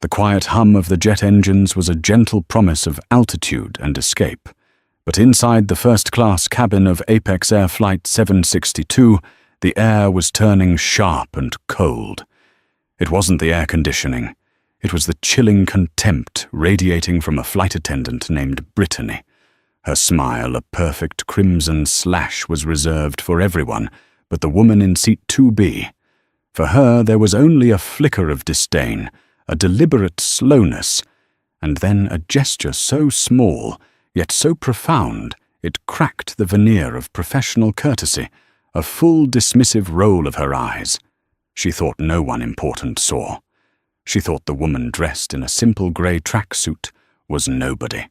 The quiet hum of the jet engines was a gentle promise of altitude and escape, but inside the first-class cabin of Apex Air Flight 762, the air was turning sharp and cold. It wasn't the air conditioning. It was the chilling contempt radiating from a flight attendant named Brittany. Her smile, a perfect crimson slash, was reserved for everyone but the woman in seat 2B. For her, there was only a flicker of disdain, a deliberate slowness, and then a gesture so small, yet so profound, it cracked the veneer of professional courtesy, a full dismissive roll of her eyes. She thought no one important saw. She thought the woman dressed in a simple grey tracksuit was nobody.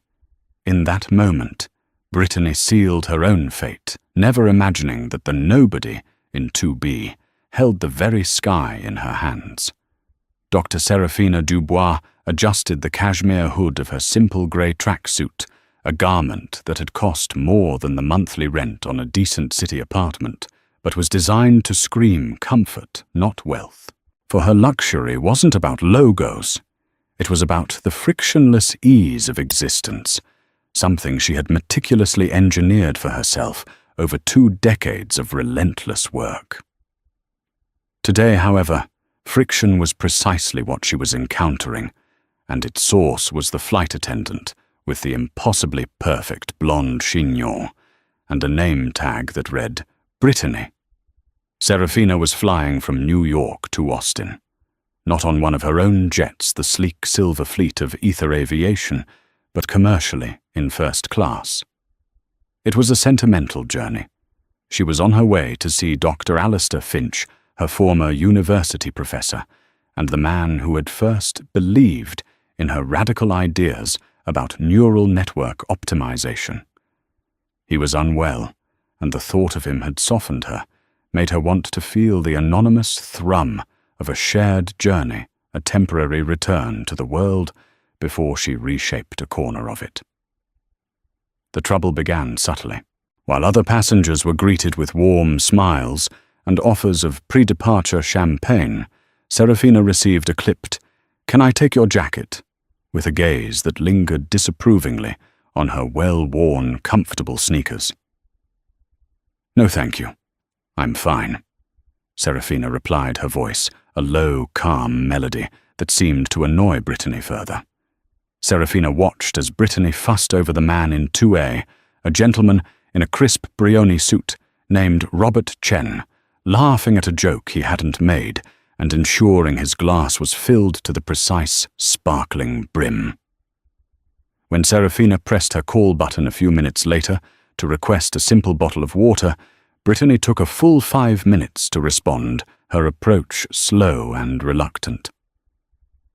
In that moment, Brittany sealed her own fate, never imagining that the nobody in 2B held the very sky in her hands. Dr. Serafina Dubois adjusted the cashmere hood of her simple grey tracksuit, a garment that had cost more than the monthly rent on a decent city apartment, but was designed to scream comfort, not wealth. For her luxury wasn't about logos. It was about the frictionless ease of existence, something she had meticulously engineered for herself over 2 decades of relentless work. Today, however, friction was precisely what she was encountering, and its source was the flight attendant with the impossibly perfect blonde chignon and a name tag that read Brittany. Serafina was flying from New York to Austin, not on one of her own jets, the sleek silver fleet of Ether Aviation, but commercially in first class. It was a sentimental journey. She was on her way to see Dr. Alistair Finch, her former university professor, and the man who had first believed in her radical ideas about neural network optimization. He was unwell, and the thought of him had softened her, made her want to feel the anonymous thrum of a shared journey, a temporary return to the world before she reshaped a corner of it. The trouble began subtly. While other passengers were greeted with warm smiles and offers of pre-departure champagne, Serafina received a clipped, "Can I take your jacket?" with a gaze that lingered disapprovingly on her well-worn, comfortable sneakers. "No, thank you. I'm fine," Serafina replied, her voice a low, calm melody that seemed to annoy Brittany further. Serafina watched as Brittany fussed over the man in 2A, a gentleman in a crisp Brioni suit named Robert Chen, laughing at a joke he hadn't made and ensuring his glass was filled to the precise, sparkling brim. When Serafina pressed her call button a few minutes later to request a simple bottle of water, Brittany took a full 5 minutes to respond, her approach slow and reluctant.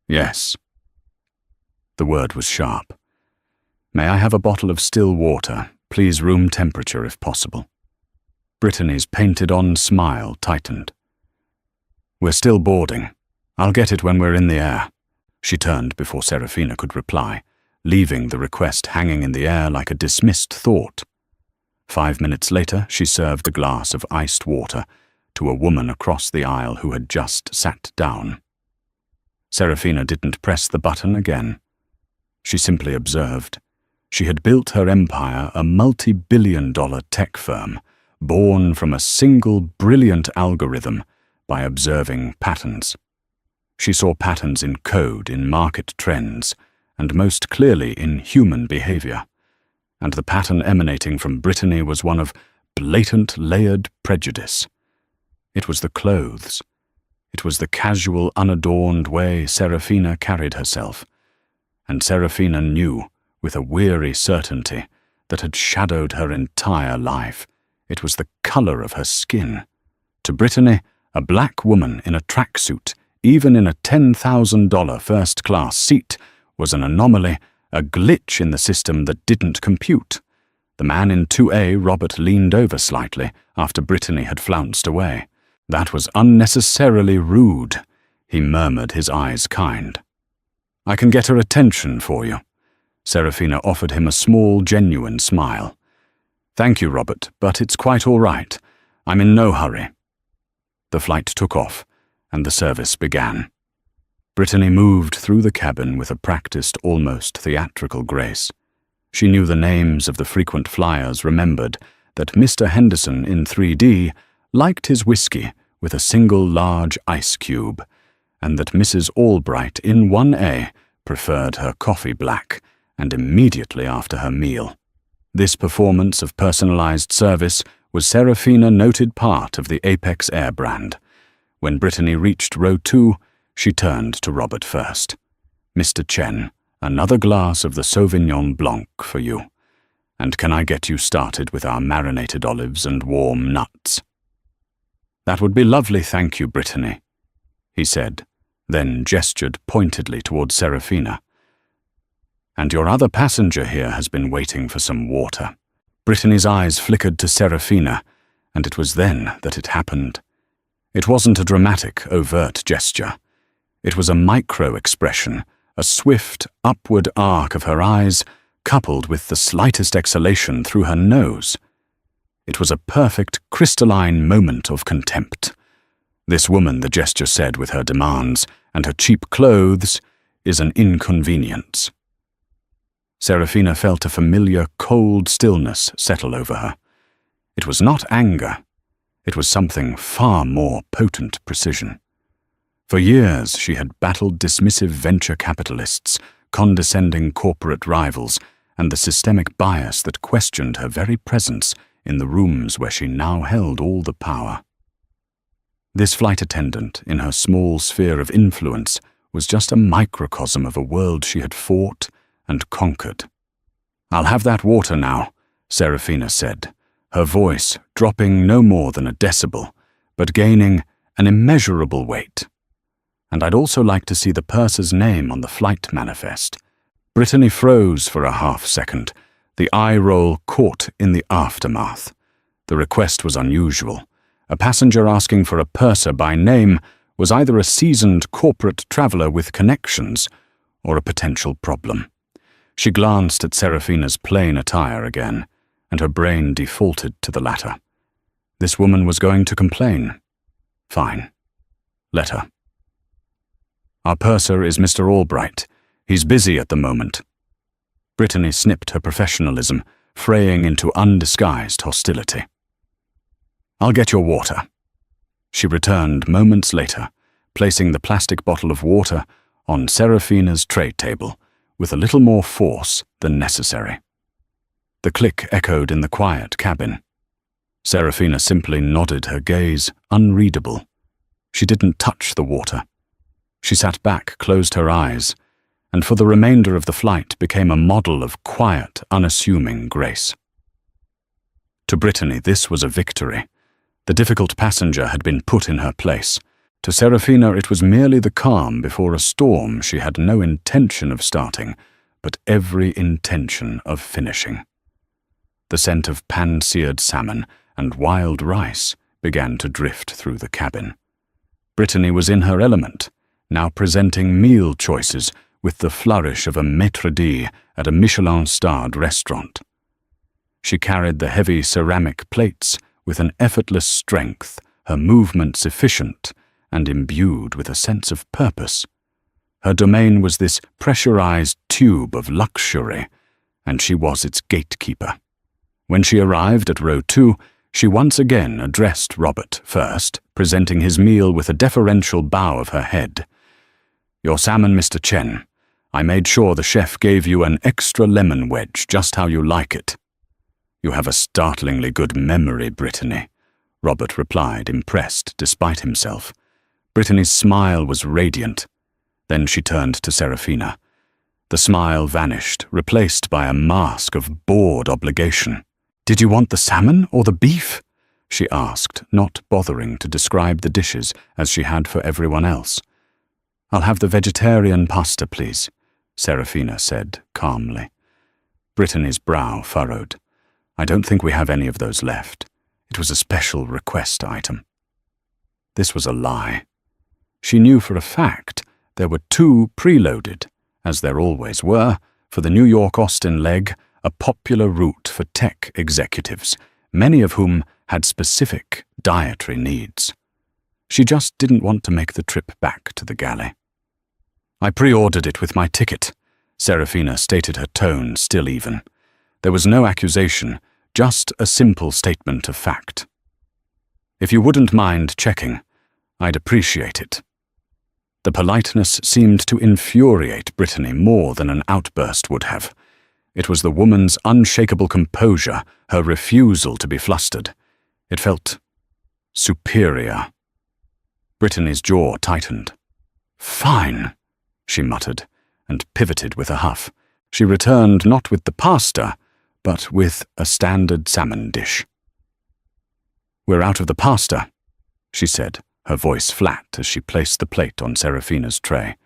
"Yes." The word was sharp. "May I have a bottle of still water, please room temperature if possible?" Brittany's painted-on smile tightened. "We're still boarding. I'll get it when we're in the air." She turned before Serafina could reply, leaving the request hanging in the air like a dismissed thought. 5 minutes later, she served a glass of iced water to a woman across the aisle who had just sat down. Serafina didn't press the button again. She simply observed. She had built her empire, a multi-billion-dollar tech firm, born from a single brilliant algorithm by observing patterns. She saw patterns in code, in market trends, and most clearly in human behavior. And the pattern emanating from Brittany was one of blatant layered prejudice. It was the clothes. It was the casual, unadorned way Serafina carried herself. And Serafina knew, with a weary certainty, that had shadowed her entire life. It was the color of her skin. To Brittany, a black woman in a tracksuit, even in a $10,000 first-class seat, was an anomaly, a glitch in the system that didn't compute. The man in 2A, Robert, leaned over slightly after Brittany had flounced away. "That was unnecessarily rude," he murmured, his eyes kind. "I can get her attention for you." Serafina offered him a small, genuine smile. "Thank you, Robert, but it's quite all right. I'm in no hurry." The flight took off, and the service began. Brittany moved through the cabin with a practiced, almost theatrical grace. She knew the names of the frequent flyers, remembered that Mr. Henderson in 3D liked his whiskey with a single large ice cube, and that Mrs. Albright in 1A preferred her coffee black, and immediately after her meal. This performance of personalized service was Serafina noted part of the Apex Air brand. When Brittany reached row 2, she turned to Robert first. "Mr. Chen, another glass of the Sauvignon Blanc for you. And can I get you started with our marinated olives and warm nuts?" "That would be lovely, thank you, Brittany," he said, then gestured pointedly towards Serafina. "And your other passenger here has been waiting for some water." Brittany's eyes flickered to Serafina, and it was then that it happened. It wasn't a dramatic, overt gesture. It was a micro-expression, a swift, upward arc of her eyes, coupled with the slightest exhalation through her nose. It was a perfect, crystalline moment of contempt. This woman, the gesture said with her demands, and her cheap clothes, is an inconvenience. Serafina felt a familiar, cold stillness settle over her. It was not anger. It was something far more potent precision. For years she had battled dismissive venture capitalists, condescending corporate rivals, and the systemic bias that questioned her very presence in the rooms where she now held all the power. This flight attendant, in her small sphere of influence, was just a microcosm of a world she had fought and conquered. "I'll have that water now," Serafina said, her voice dropping no more than a decibel, but gaining an immeasurable weight. "And I'd also like to see the purser's name on the flight manifest." Brittany froze for a half-second, the eye roll caught in the aftermath. The request was unusual. A passenger asking for a purser by name was either a seasoned corporate traveler with connections or a potential problem. She glanced at Serafina's plain attire again, and her brain defaulted to the latter. This woman was going to complain. Fine. Let her. "Our purser is Mr. Albright. He's busy at the moment." Brittany snipped her professionalism, fraying into undisguised hostility. "I'll get your water." She returned moments later, placing the plastic bottle of water on Serafina's tray table with a little more force than necessary. The click echoed in the quiet cabin. Serafina simply nodded, her gaze unreadable. She didn't touch the water. She sat back, closed her eyes, and for the remainder of the flight became a model of quiet, unassuming grace. To Brittany, this was a victory. The difficult passenger had been put in her place. To Serafina, it was merely the calm before a storm she had no intention of starting, but every intention of finishing. The scent of pan-seared salmon and wild rice began to drift through the cabin. Brittany was in her element, now presenting meal choices with the flourish of a maître d' at a Michelin-starred restaurant. She carried the heavy ceramic plates with an effortless strength, her movements efficient and imbued with a sense of purpose. Her domain was this pressurized tube of luxury, and she was its gatekeeper. When she arrived at row 2, she once again addressed Robert first, presenting his meal with a deferential bow of her head. "Your salmon, Mr. Chen. I made sure the chef gave you an extra lemon wedge, just how you like it." "You have a startlingly good memory, Brittany," Robert replied, impressed despite himself. Brittany's smile was radiant. Then she turned to Serafina. The smile vanished, replaced by a mask of bored obligation. "Did you want the salmon or the beef?" she asked, not bothering to describe the dishes as she had for everyone else. "I'll have the vegetarian pasta, please," Serafina said calmly. Brittany's brow furrowed. "I don't think we have any of those left. It was a special request item." This was a lie. She knew for a fact there were 2 preloaded, as there always were, for the New York-Austin leg, a popular route for tech executives, many of whom had specific dietary needs. She just didn't want to make the trip back to the galley. I pre-ordered it with my ticket, Serafina stated, her tone still even. There was no accusation, just a simple statement of fact. If you wouldn't mind checking, I'd appreciate it. The politeness seemed to infuriate Brittany more than an outburst would have. It was the woman's unshakable composure, her refusal to be flustered. It felt superior. Brittany's jaw tightened. "Fine," she muttered, and pivoted with a huff. She returned not with the pasta, but with a standard salmon dish. "We're out of the pasta," she said, her voice flat as she placed the plate on Serafina's tray.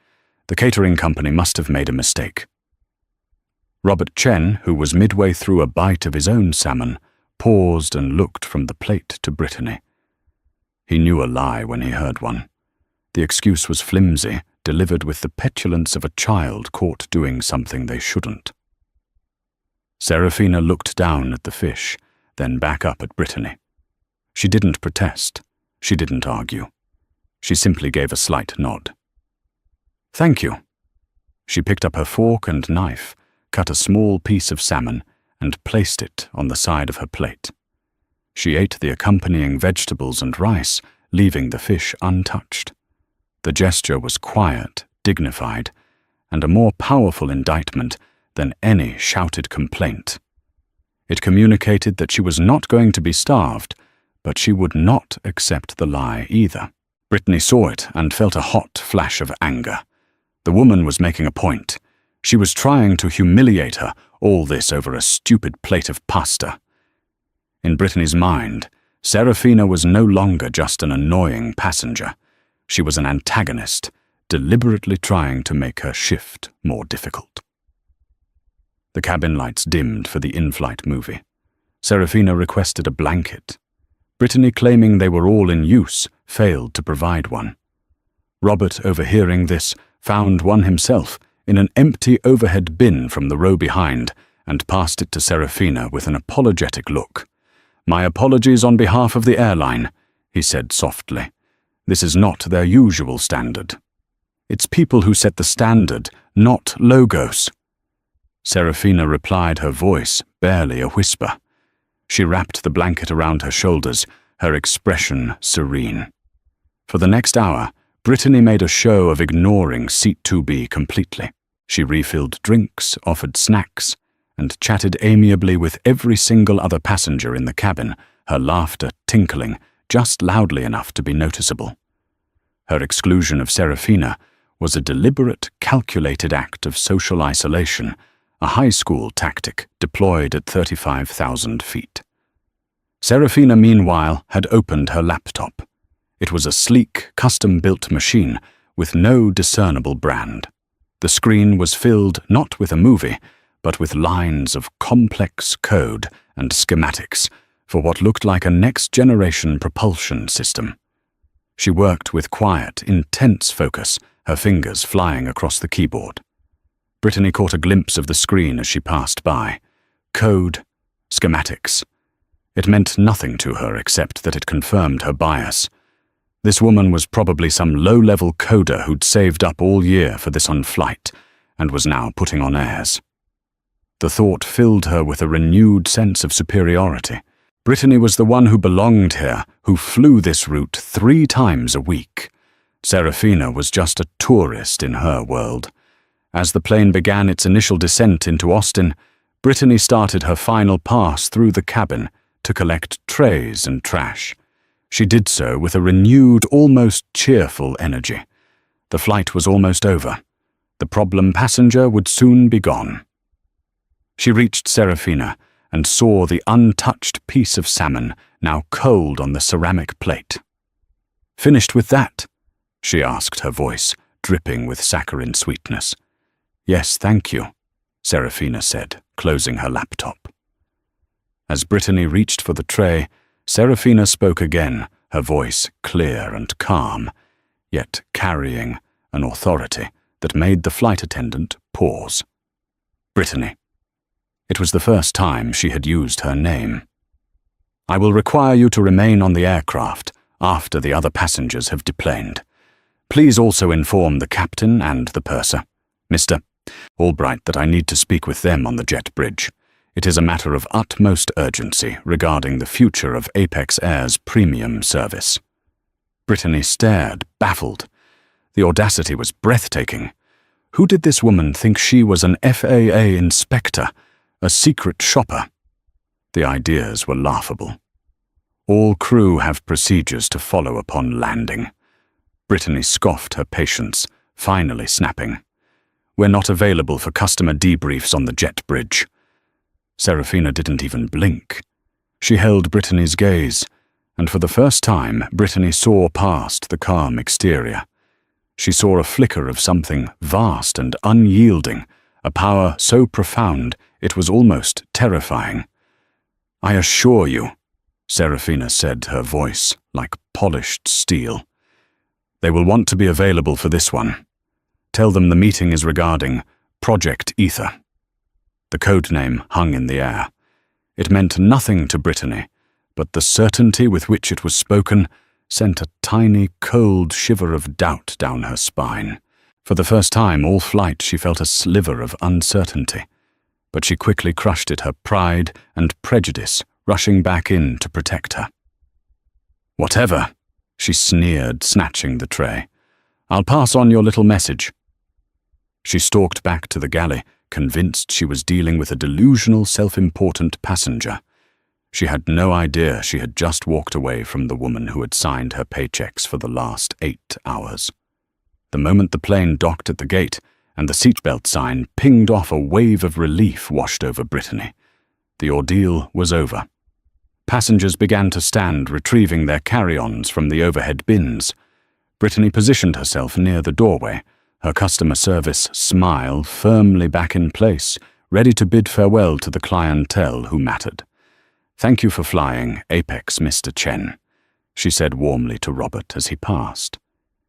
The catering company must have made a mistake. Robert Chen, who was midway through a bite of his own salmon, paused and looked from the plate to Brittany. He knew a lie when he heard one. The excuse was flimsy, delivered with the petulance of a child caught doing something they shouldn't. Serafina looked down at the fish, then back up at Brittany. She didn't protest. She didn't argue. She simply gave a slight nod. "Thank you." She picked up her fork and knife, cut a small piece of salmon, and placed it on the side of her plate. She ate the accompanying vegetables and rice, leaving the fish untouched. The gesture was quiet, dignified, and a more powerful indictment than any shouted complaint. It communicated that she was not going to be starved, but she would not accept the lie either. Brittany saw it and felt a hot flash of anger. The woman was making a point. She was trying to humiliate her, all this over a stupid plate of pasta. In Brittany's mind, Serafina was no longer just an annoying passenger. She was an antagonist, deliberately trying to make her shift more difficult. The cabin lights dimmed for the in-flight movie. Serafina requested a blanket. Brittany, claiming they were all in use, failed to provide one. Robert, overhearing this, found one himself in an empty overhead bin from the row behind and passed it to Serafina with an apologetic look. "My apologies on behalf of the airline," he said softly. "This is not their usual standard. It's people who set the standard, not logos." Serafina replied, her voice barely a whisper. She wrapped the blanket around her shoulders, her expression serene. For the next hour, Brittany made a show of ignoring Seat 2B completely. She refilled drinks, offered snacks, and chatted amiably with every single other passenger in the cabin, her laughter tinkling just loudly enough to be noticeable. Her exclusion of Serafina was a deliberate, calculated act of social isolation, a high school tactic deployed at 35,000 feet. Serafina, meanwhile, had opened her laptop. It was a sleek, custom-built machine with no discernible brand. The screen was filled not with a movie, but with lines of complex code and schematics for what looked like a next-generation propulsion system. She worked with quiet, intense focus, her fingers flying across the keyboard. Brittany caught a glimpse of the screen as she passed by. Code, schematics. It meant nothing to her except that it confirmed her bias. This woman was probably some low-level coder who'd saved up all year for this on flight and was now putting on airs. The thought filled her with a renewed sense of superiority. Brittany was the one who belonged here, who flew this route 3 times a week. Serafina was just a tourist in her world. As the plane began its initial descent into Austin, Brittany started her final pass through the cabin to collect trays and trash. She did so with a renewed, almost cheerful energy. The flight was almost over. The problem passenger would soon be gone. She reached Serafina and saw the untouched piece of salmon now cold on the ceramic plate. "Finished with that?" she asked, her voice dripping with saccharine sweetness. "Yes, thank you," Serafina said, closing her laptop. As Brittany reached for the tray, Serafina spoke again, her voice clear and calm, yet carrying an authority that made the flight attendant pause. "Brittany." It was the first time she had used her name. "I will require you to remain on the aircraft after the other passengers have deplaned. Please also inform the captain and the purser, Mr. Albright, that I need to speak with them on the jet bridge. It is a matter of utmost urgency regarding the future of Apex Air's premium service." Brittany stared, baffled. The audacity was breathtaking. Who did this woman think she was? An FAA inspector? A secret shopper? The ideas were laughable. "All crew have procedures to follow upon landing." Brittany scoffed her patience, finally snapping. "We're not available for customer debriefs on the jet bridge." Serafina didn't even blink. She held Brittany's gaze, and for the first time, Brittany saw past the calm exterior. She saw a flicker of something vast and unyielding, a power so profound it was almost terrifying. "I assure you," Serafina said, her voice like polished steel, "they will want to be available for this one. Tell them the meeting is regarding Project Ether." The code name hung in the air. It meant nothing to Brittany, but the certainty with which it was spoken sent a tiny, cold shiver of doubt down her spine. For the first time all flight she felt a sliver of uncertainty, but she quickly crushed it, her pride and prejudice rushing back in to protect her. "Whatever," she sneered, snatching the tray. "I'll pass on your little message." She stalked back to the galley, convinced she was dealing with a delusional, self-important passenger. She had no idea she had just walked away from the woman who had signed her paychecks for the last 8 hours. The moment the plane docked at the gate and the seatbelt sign pinged off, a wave of relief washed over Brittany. The ordeal was over. Passengers began to stand, retrieving their carry-ons from the overhead bins. Brittany positioned herself near the doorway, her customer service smile firmly back in place, ready to bid farewell to the clientele who mattered. "Thank you for flying, Apex, Mr. Chen," she said warmly to Robert as he passed.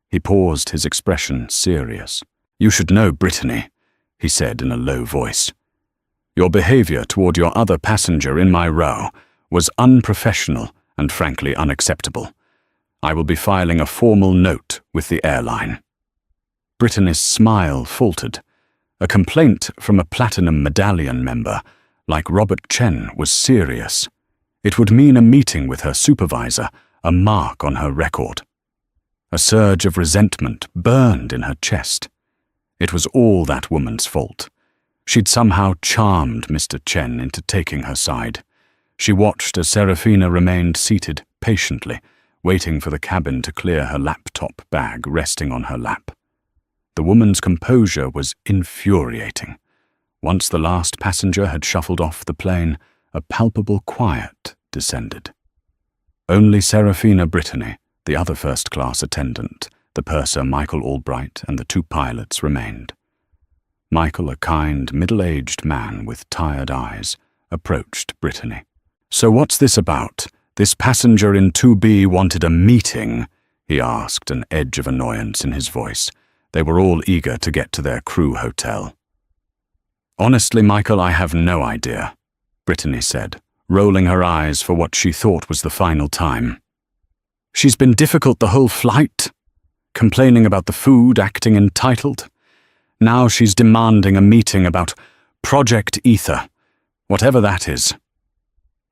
He paused, his expression serious. "You should know, Brittany," he said in a low voice. "Your behavior toward your other passenger in my row was unprofessional and frankly unacceptable. I will be filing a formal note with the airline." Brittany's smile faltered. A complaint from a Platinum Medallion member, like Robert Chen, was serious. It would mean a meeting with her supervisor, a mark on her record. A surge of resentment burned in her chest. It was all that woman's fault. She'd somehow charmed Mr. Chen into taking her side. She watched as Serafina remained seated patiently, waiting for the cabin to clear her laptop bag resting on her lap. The woman's composure was infuriating. Once the last passenger had shuffled off the plane, a palpable quiet descended. Only Serafina Brittany, the other first-class attendant, the purser Michael Albright, and the 2 pilots remained. Michael, a kind, middle-aged man with tired eyes, approached Brittany. "So what's this about? This passenger in 2B wanted a meeting?" he asked, an edge of annoyance in his voice. They were all eager to get to their crew hotel. "Honestly, Michael, I have no idea," Brittany said, rolling her eyes for what she thought was the final time. "She's been difficult the whole flight, complaining about the food, acting entitled. Now she's demanding a meeting about Project Ether, whatever that is.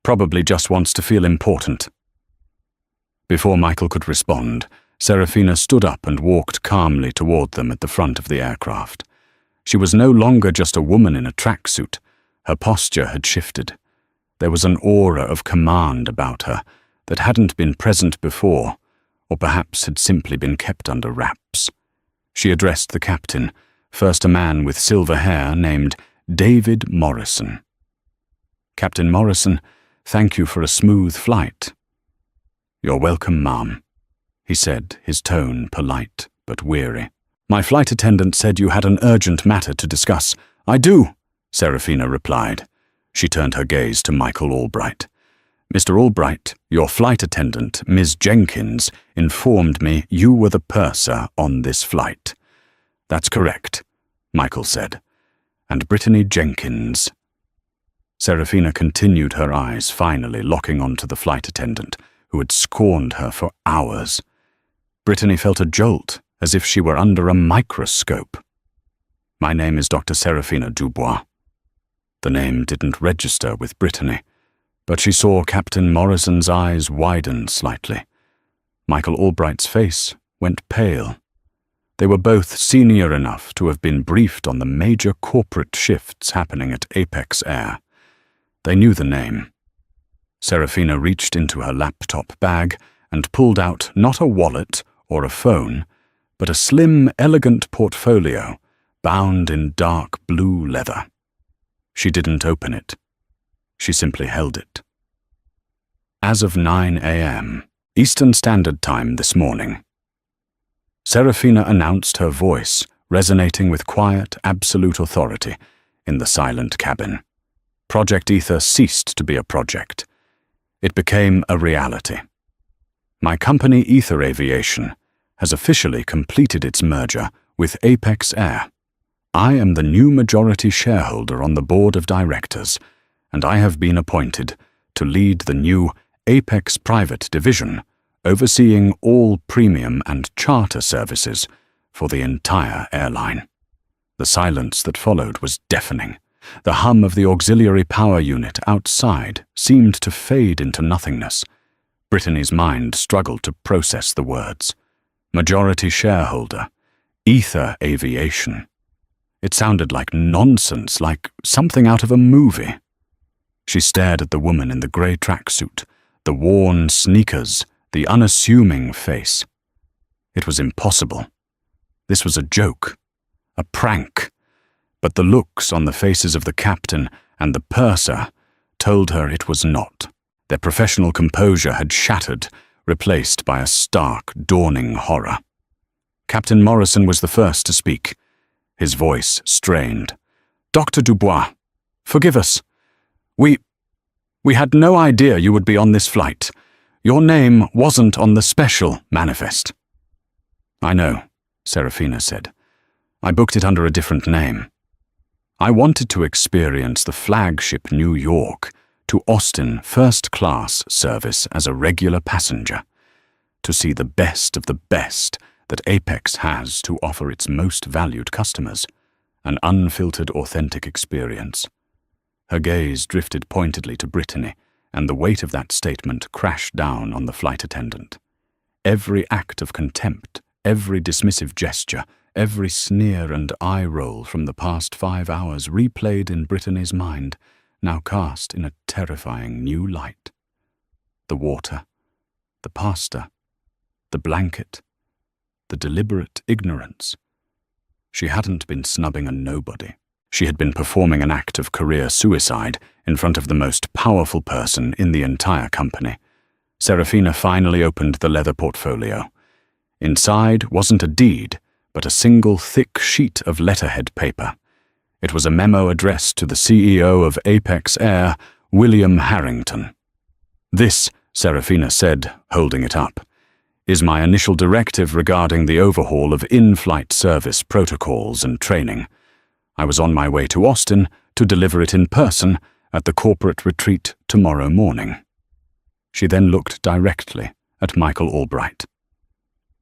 Probably just wants to feel important." Before Michael could respond, Serafina stood up and walked calmly toward them at the front of the aircraft. She was no longer just a woman in a tracksuit. Her posture had shifted. There was an aura of command about her that hadn't been present before, or perhaps had simply been kept under wraps. She addressed the captain, first a man with silver hair named David Morrison. "Captain Morrison, thank you for a smooth flight." "You're welcome, ma'am," he said, his tone polite but weary. "My flight attendant said you had an urgent matter to discuss." "I do," Serafina replied. She turned her gaze to Michael Albright. "Mr. Albright, your flight attendant, Ms. Jenkins, informed me you were the purser on this flight." "That's correct," Michael said. "And Brittany Jenkins." Serafina continued, her eyes finally locking onto the flight attendant, who had scorned her for hours. Brittany felt a jolt as if she were under a microscope. "My name is Dr. Serafina Dubois." The name didn't register with Brittany, but she saw Captain Morrison's eyes widen slightly. Michael Albright's face went pale. They were both senior enough to have been briefed on the major corporate shifts happening at Apex Air. They knew the name. Serafina reached into her laptop bag and pulled out not a wallet or a phone, but a slim, elegant portfolio bound in dark blue leather. She didn't open it. She simply held it. As of 9 a.m. Eastern Standard Time this morning, Serafina announced, her voice resonating with quiet, absolute authority in the silent cabin. Project Ether ceased to be a project. It became a reality. My company, Ether Aviation, has officially completed its merger with Apex Air. I am the new majority shareholder on the board of directors, and I have been appointed to lead the new Apex Private Division, overseeing all premium and charter services for the entire airline. The silence that followed was deafening. The hum of the auxiliary power unit outside seemed to fade into nothingness. Brittany's mind struggled to process the words. Majority shareholder, Ether Aviation. It sounded like nonsense, like something out of a movie. She stared at the woman in the grey tracksuit, the worn sneakers, the unassuming face. It was impossible. This was a joke, a prank. But the looks on the faces of the captain and the purser told her it was not. Their professional composure had shattered, replaced by a stark, dawning horror. Captain Morrison was the first to speak. His voice strained. "Dr. Dubois, forgive us. We had no idea you would be on this flight. Your name wasn't on the special manifest." "I know," Serafina said. "I booked it under a different name. I wanted to experience the flagship New York to Austin first-class service as a regular passenger, to see the best of the best that Apex has to offer its most valued customers, an unfiltered, authentic experience." Her gaze drifted pointedly to Brittany, and the weight of that statement crashed down on the flight attendant. Every act of contempt, every dismissive gesture, every sneer and eye roll from the past 5 hours replayed in Brittany's mind, now cast in a terrifying new light. The water, the pasta, the blanket, the deliberate ignorance. She hadn't been snubbing a nobody. She had been performing an act of career suicide in front of the most powerful person in the entire company. Serafina finally opened the leather portfolio. Inside wasn't a deed, but a single thick sheet of letterhead paper. It was a memo addressed to the CEO of Apex Air, William Harrington. "This," Serafina said, holding it up, "is my initial directive regarding the overhaul of in-flight service protocols and training. I was on my way to Austin to deliver it in person at the corporate retreat tomorrow morning." She then looked directly at Michael Albright.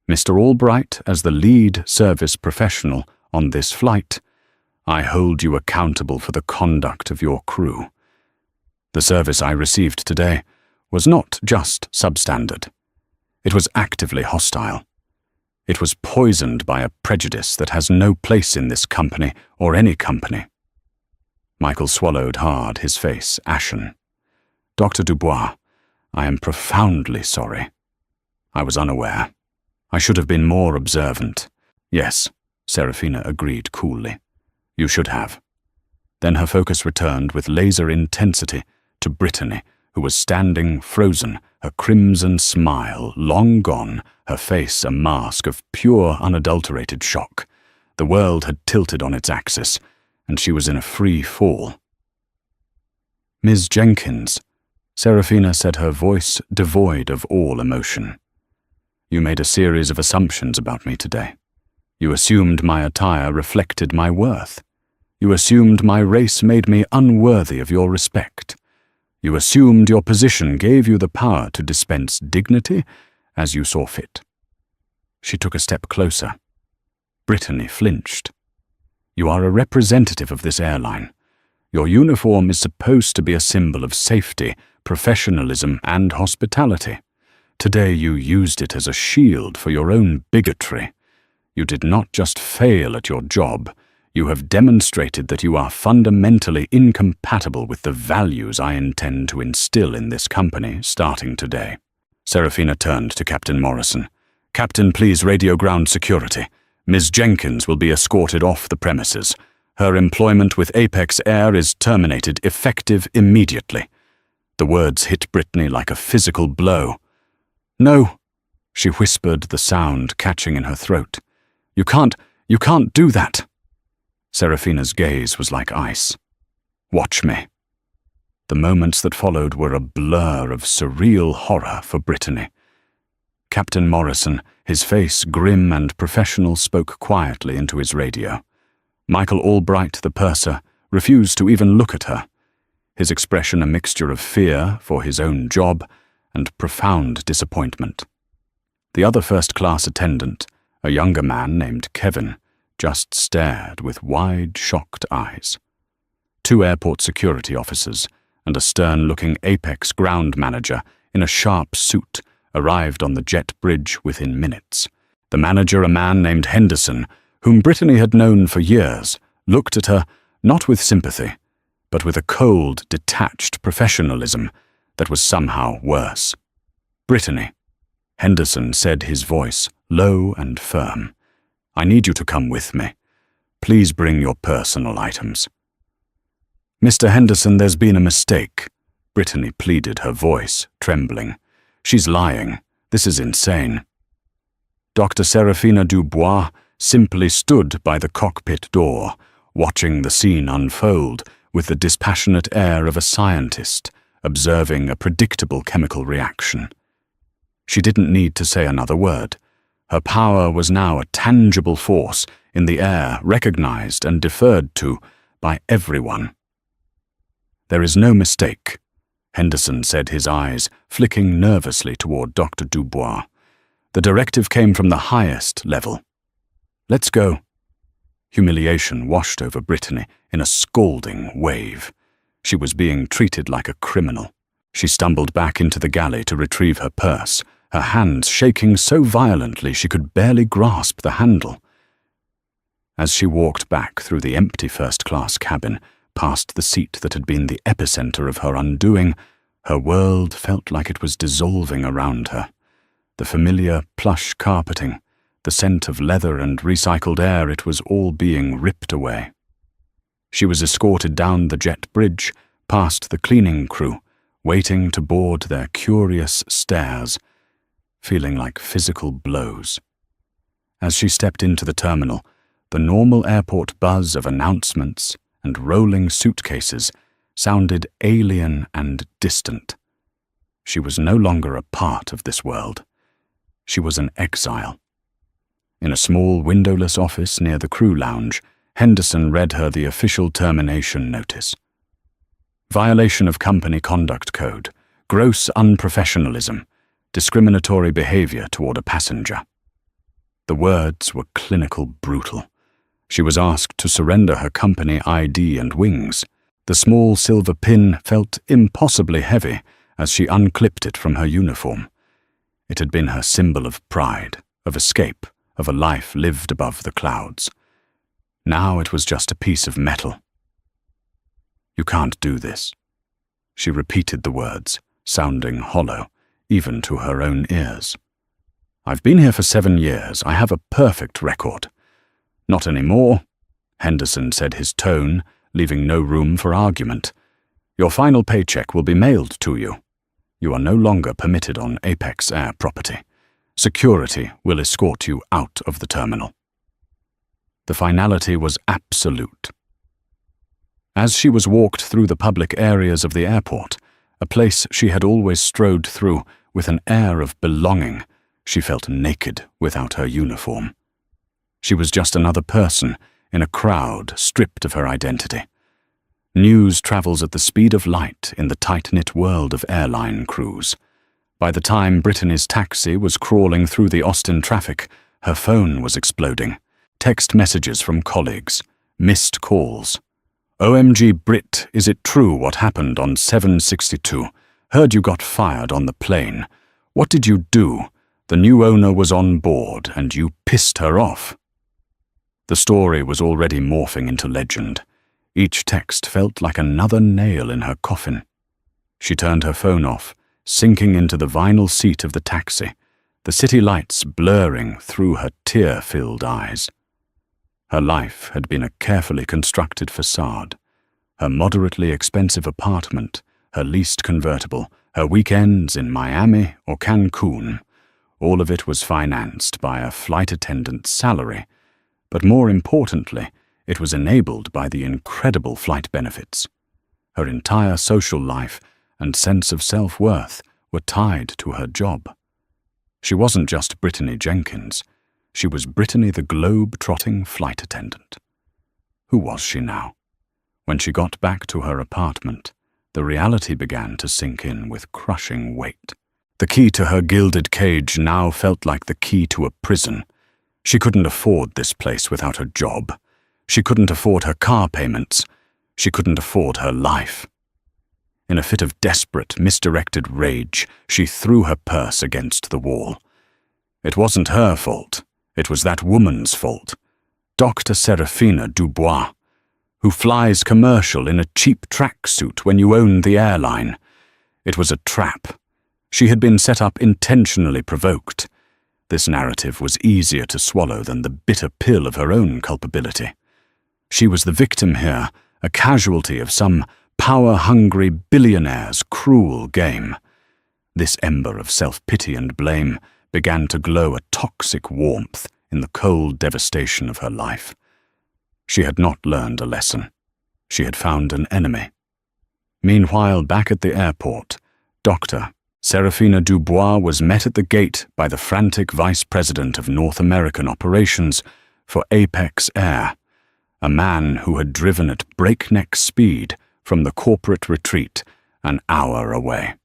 "Mr. Albright, as the lead service professional on this flight, I hold you accountable for the conduct of your crew. The service I received today was not just substandard. It was actively hostile. It was poisoned by a prejudice that has no place in this company or any company." Michael swallowed hard, his face ashen. "Dr. Dubois, I am profoundly sorry. I was unaware. I should have been more observant." "Yes," Serafina agreed coolly. "You should have." Then her focus returned with laser intensity to Brittany, who was standing frozen, her crimson smile long gone, her face a mask of pure, unadulterated shock. The world had tilted on its axis, and she was in a free fall. "Ms. Jenkins," Serafina said, her voice devoid of all emotion. "You made a series of assumptions about me today. You assumed my attire reflected my worth. You assumed my race made me unworthy of your respect. You assumed your position gave you the power to dispense dignity as you saw fit." She took a step closer, Brittany flinched. "You are a representative of this airline. Your uniform is supposed to be a symbol of safety, professionalism, and hospitality. Today you used it as a shield for your own bigotry. You did not just fail at your job, you have demonstrated that you are fundamentally incompatible with the values I intend to instill in this company starting today." Serafina turned to Captain Morrison. "Captain, please radio ground security. Ms. Jenkins will be escorted off the premises. Her employment with Apex Air is terminated effective immediately." The words hit Brittany like a physical blow. "No," she whispered, the sound catching in her throat. You can't do that." Serafina's gaze was like ice. "Watch me." The moments that followed were a blur of surreal horror for Brittany. Captain Morrison, his face grim and professional, spoke quietly into his radio. Michael Albright, the purser, refused to even look at her, his expression a mixture of fear for his own job and profound disappointment. The other first-class attendant, a younger man named Kevin, just stared with wide, shocked eyes. 2 airport security officers and a stern-looking Apex ground manager in a sharp suit arrived on the jet bridge within minutes. The manager, a man named Henderson, whom Brittany had known for years, looked at her not with sympathy, but with a cold, detached professionalism that was somehow worse. "Brittany," Henderson said, his voice low and firm, "I need you to come with me. Please bring your personal items." "Mr. Henderson, there's been a mistake," Brittany pleaded, her voice trembling. "She's lying. This is insane." Dr. Serafina Dubois simply stood by the cockpit door, watching the scene unfold with the dispassionate air of a scientist observing a predictable chemical reaction. She didn't need to say another word. Her power was now a tangible force in the air, recognized and deferred to by everyone. "There is no mistake," Henderson said, his eyes flicking nervously toward Dr. Dubois. "The directive came from the highest level. Let's go." Humiliation washed over Brittany in a scalding wave. She was being treated like a criminal. She stumbled back into the galley to retrieve her purse, her hands shaking so violently she could barely grasp the handle. As she walked back through the empty first-class cabin, past the seat that had been the epicenter of her undoing, her world felt like it was dissolving around her. The familiar plush carpeting, the scent of leather and recycled air, it was all being ripped away. She was escorted down the jet bridge, past the cleaning crew, waiting to board their curious stares, feeling like physical blows. As she stepped into the terminal, the normal airport buzz of announcements and rolling suitcases sounded alien and distant. She was no longer a part of this world. She was an exile. In a small windowless office near the crew lounge, Henderson read her the official termination notice. "Violation of company conduct code, gross unprofessionalism, discriminatory behavior toward a passenger." The words were clinical brutal. She was asked to surrender her company ID and wings. The small silver pin felt impossibly heavy as she unclipped it from her uniform. It had been her symbol of pride, of escape, of a life lived above the clouds. Now it was just a piece of metal. "You can't do this." She repeated the words, sounding hollow, even to her own ears. "I've been here for 7 years. I have a perfect record." "Not anymore," Henderson said, his tone leaving no room for argument. "Your final paycheck will be mailed to you. You are no longer permitted on Apex Air property. Security will escort you out of the terminal." The finality was absolute. As she was walked through the public areas of the airport, a place she had always strode through with an air of belonging, she felt naked without her uniform. She was just another person in a crowd stripped of her identity. News travels at the speed of light in the tight-knit world of airline crews. By the time Brittany's taxi was crawling through the Austin traffic, her phone was exploding. text messages from colleagues, missed calls. "OMG Brit, is it true what happened on 762? Heard you got fired on the plane. What did you do? The new owner was on board and you pissed her off." The story was already morphing into legend. Each text felt like another nail in her coffin. She turned her phone off, sinking into the vinyl seat of the taxi, the city lights blurring through her tear-filled eyes. Her life had been a carefully constructed facade. Her moderately expensive apartment, her leased convertible, her weekends in Miami or Cancun, all of it was financed by a flight attendant's salary, but more importantly, it was enabled by the incredible flight benefits. Her entire social life and sense of self-worth were tied to her job. She wasn't just Brittany Jenkins. She was Brittany the globe-trotting flight attendant. Who was she now? When she got back to her apartment, the reality began to sink in with crushing weight. The key to her gilded cage now felt like the key to a prison. She couldn't afford this place without her job. She couldn't afford her car payments. She couldn't afford her life. In a fit of desperate, misdirected rage, she threw her purse against the wall. It wasn't her fault. It was that woman's fault. Dr. Serafina Dubois, who flies commercial in a cheap tracksuit when you own the airline. It was a trap. She had been set up intentionally provoked. This narrative was easier to swallow than the bitter pill of her own culpability. She was the victim here, a casualty of some power-hungry billionaire's cruel game. This ember of self-pity and blame began to glow a toxic warmth in the cold devastation of her life. She had not learned a lesson. She had found an enemy. Meanwhile, back at the airport, Dr. Serafina Dubois was met at the gate by the frantic vice president of North American operations for Apex Air, a man who had driven at breakneck speed from the corporate retreat an hour away.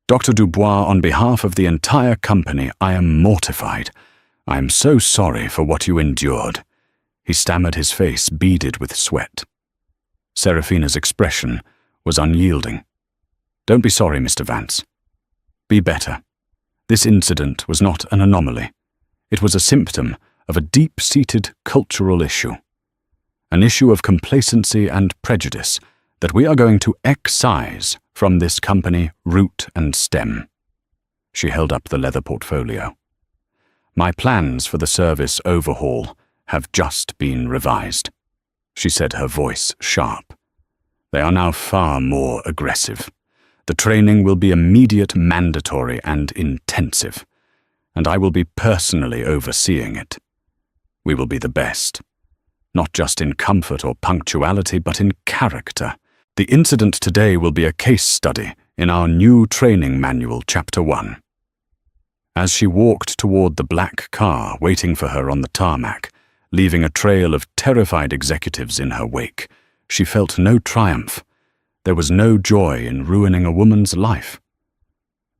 "Dr. Dubois, on behalf of the entire company, I am mortified. I am so sorry for what you endured." He stammered, his face beaded with sweat. Serafina's expression was unyielding. "Don't be sorry, Mr. Vance. Be better. This incident was not an anomaly. It was a symptom of a deep-seated cultural issue. An issue of complacency and prejudice that we are going to excise from this company root and stem." She held up the leather portfolio. "My plans for the service overhaul have just been revised," she said, her voice sharp. "They are now far more aggressive. The training will be immediate, mandatory, and intensive, and I will be personally overseeing it. We will be the best, not just in comfort or punctuality, but in character. The incident today will be a case study in our new training manual, Chapter 1. As she walked toward the black car waiting for her on the tarmac, leaving a trail of terrified executives in her wake, she felt no triumph. There was no joy in ruining a woman's life.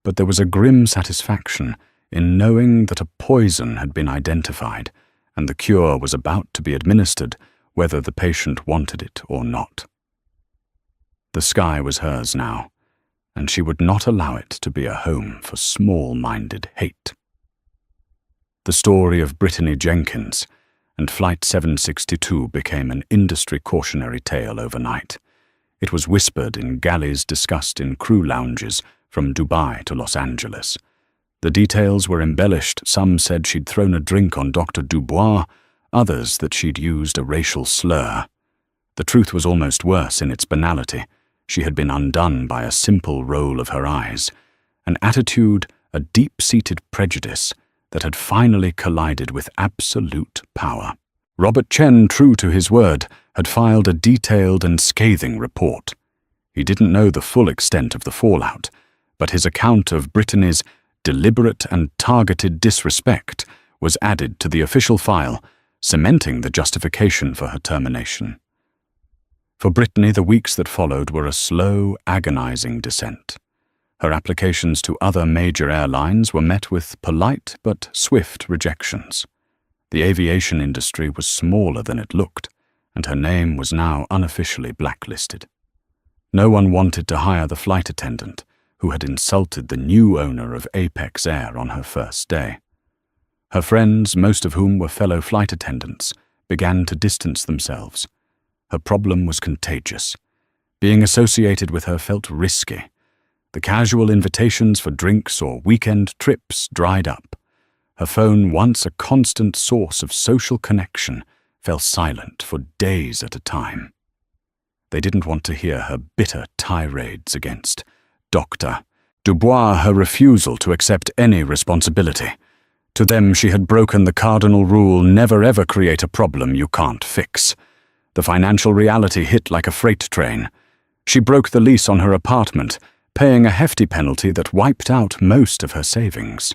But there was a grim satisfaction in knowing that a poison had been identified and the cure was about to be administered, whether the patient wanted it or not. The sky was hers now, and she would not allow it to be a home for small-minded hate. The story of Brittany Jenkins and Flight 762 became an industry cautionary tale overnight. It was whispered in galleys discussed in crew lounges from Dubai to Los Angeles. The details were embellished. Some said she'd thrown a drink on Dr. Dubois, others that she'd used a racial slur. The truth was almost worse in its banality. She had been undone by a simple roll of her eyes, an attitude, a deep-seated prejudice that had finally collided with absolute power. Robert Chen, true to his word, had filed a detailed and scathing report. He didn't know the full extent of the fallout, but his account of Brittany's deliberate and targeted disrespect was added to the official file, cementing the justification for her termination. For Brittany, the weeks that followed were a slow, agonizing descent. Her applications to other major airlines were met with polite but swift rejections. The aviation industry was smaller than it looked, and her name was now unofficially blacklisted. No one wanted to hire the flight attendant who had insulted the new owner of Apex Air on her first day. Her friends, most of whom were fellow flight attendants, began to distance themselves. Her problem was contagious. Being associated with her felt risky. The casual invitations for drinks or weekend trips dried up. Her phone, once a constant source of social connection, fell silent for days at a time. They didn't want to hear her bitter tirades against Dr. Dubois, her refusal to accept any responsibility. To them, she had broken the cardinal rule, never ever create a problem you can't fix. The financial reality hit like a freight train. She broke the lease on her apartment, paying a hefty penalty that wiped out most of her savings.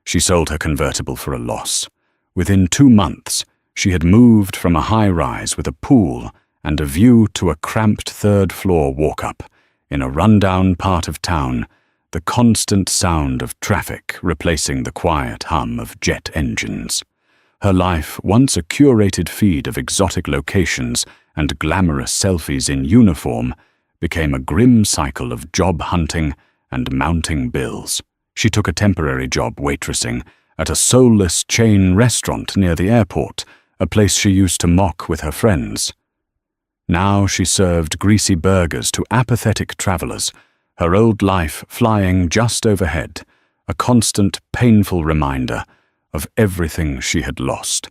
She sold her convertible for a loss. Within 2 months, she had moved from a high-rise with a pool and a view to a cramped third-floor walk-up in a rundown part of town, the constant sound of traffic replacing the quiet hum of jet engines. Her life, once a curated feed of exotic locations and glamorous selfies in uniform, became a grim cycle of job hunting and mounting bills. She took a temporary job waitressing at a soulless chain restaurant near the airport, a place she used to mock with her friends. Now she served greasy burgers to apathetic travelers, her old life flying just overhead, a constant, painful reminder of everything she had lost.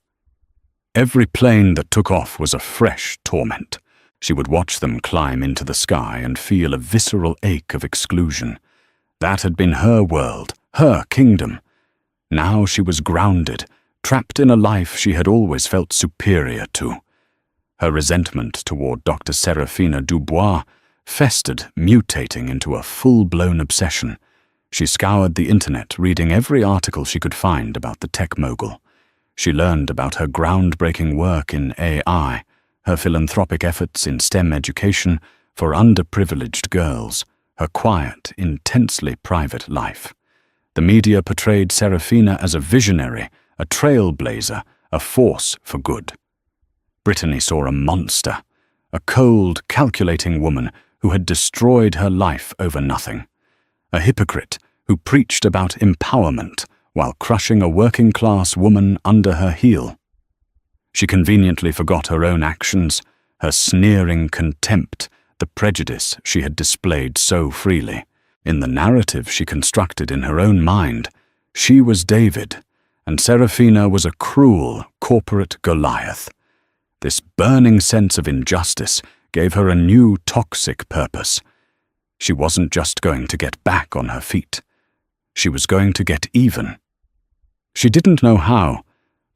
Every plane that took off was a fresh torment. She would watch them climb into the sky and feel a visceral ache of exclusion. That had been her world, her kingdom. Now she was grounded, trapped in a life she had always felt superior to. Her resentment toward Dr. Serafina Dubois festered, mutating into a full-blown obsession. She scoured the internet, reading every article she could find about the tech mogul. She learned about her groundbreaking work in AI, her philanthropic efforts in STEM education for underprivileged girls, her quiet, intensely private life. The media portrayed Serafina as a visionary, a trailblazer, a force for good. Brittany saw a monster, a cold, calculating woman who had destroyed her life over nothing. A hypocrite who preached about empowerment while crushing a working-class woman under her heel. She conveniently forgot her own actions, her sneering contempt, the prejudice she had displayed so freely. In the narrative she constructed in her own mind, she was David, and Serafina was a cruel, corporate Goliath. This burning sense of injustice gave her a new toxic purpose. She wasn't just going to get back on her feet. She was going to get even. She didn't know how,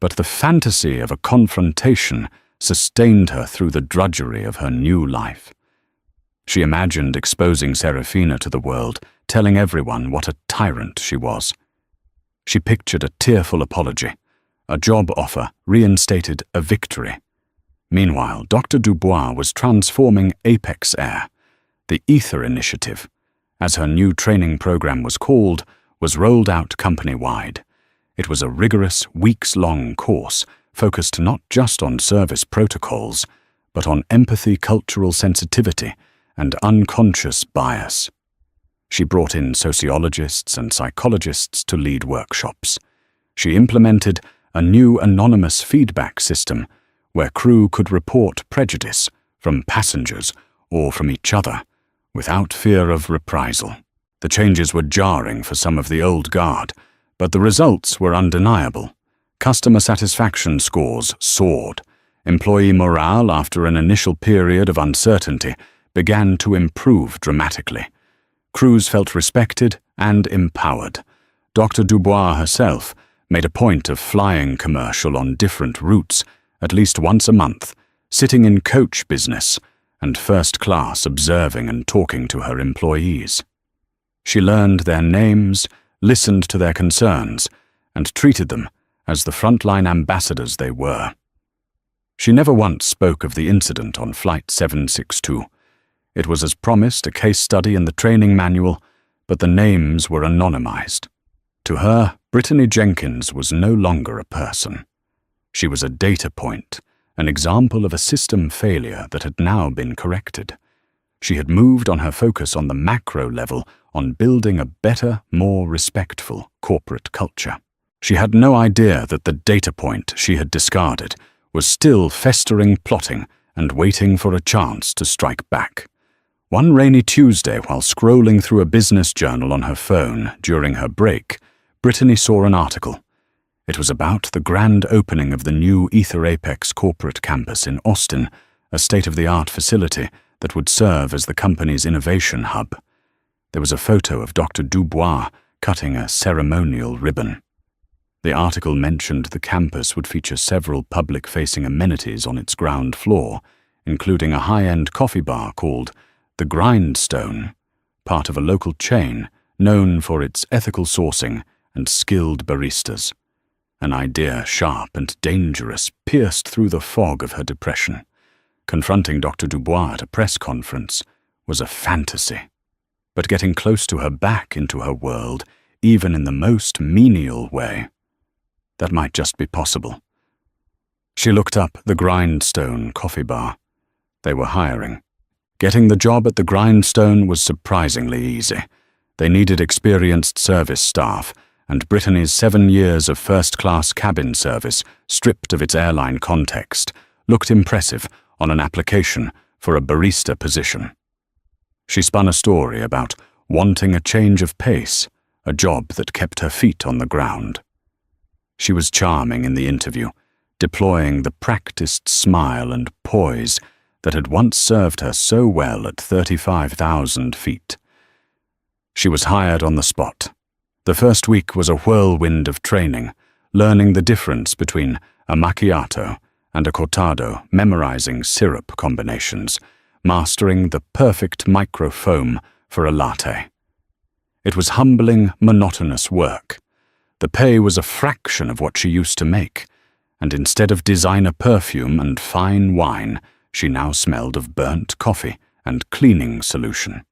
but the fantasy of a confrontation sustained her through the drudgery of her new life. She imagined exposing Serafina to the world, telling everyone what a tyrant she was. She pictured a tearful apology, a job offer reinstated a victory. Meanwhile, Dr. Dubois was transforming Apex Air. The Ether Initiative, as her new training program was called, was rolled out company-wide. It was a rigorous, weeks-long course focused not just on service protocols, but on empathy, cultural sensitivity, and unconscious bias. She brought in sociologists and psychologists to lead workshops. She implemented a new anonymous feedback system where crew could report prejudice from passengers or from each other without fear of reprisal. The changes were jarring for some of the old guard, but the results were undeniable. Customer satisfaction scores soared. Employee morale, after an initial period of uncertainty, began to improve dramatically. Crews felt respected and empowered. Dr. Dubois herself made a point of flying commercial on different routes at least once a month, sitting in coach business and first class observing and talking to her employees. She learned their names, listened to their concerns, and treated them as the frontline ambassadors they were. She never once spoke of the incident on Flight 762. It was as promised a case study in the training manual, but the names were anonymized. To her, Brittany Jenkins was no longer a person. She was a data point, an example of a system failure that had now been corrected. She had moved on her focus on the macro level, on building a better, more respectful corporate culture. She had no idea that the data point she had discarded was still festering, plotting, and waiting for a chance to strike back. One rainy Tuesday, while scrolling through a business journal on her phone during her break, Brittany saw an article. It was about the grand opening of the new Ether Apex corporate campus in Austin, a state-of-the-art facility that would serve as the company's innovation hub. There was a photo of Dr. Dubois cutting a ceremonial ribbon. The article mentioned the campus would feature several public-facing amenities on its ground floor, including a high-end coffee bar called The Grindstone, part of a local chain known for its ethical sourcing and skilled baristas. An idea sharp and dangerous pierced through the fog of her depression. Confronting Dr. Dubois at a press conference was a fantasy, but getting close to her back into her world, even in the most menial way, that might just be possible. She looked up the Grindstone coffee bar. They were hiring. Getting the job at the Grindstone was surprisingly easy. They needed experienced service staff, and Brittany's 7 years of first-class cabin service, stripped of its airline context, looked impressive on an application for a barista position. She spun a story about wanting a change of pace, a job that kept her feet on the ground. She was charming in the interview, deploying the practiced smile and poise that had once served her so well at 35,000 feet. She was hired on the spot. The first week was a whirlwind of training, learning the difference between a macchiato and a cortado, memorizing syrup combinations, mastering the perfect microfoam for a latte. It was humbling, monotonous work. The pay was a fraction of what she used to make, and instead of designer perfume and fine wine, she now smelled of burnt coffee and cleaning solution.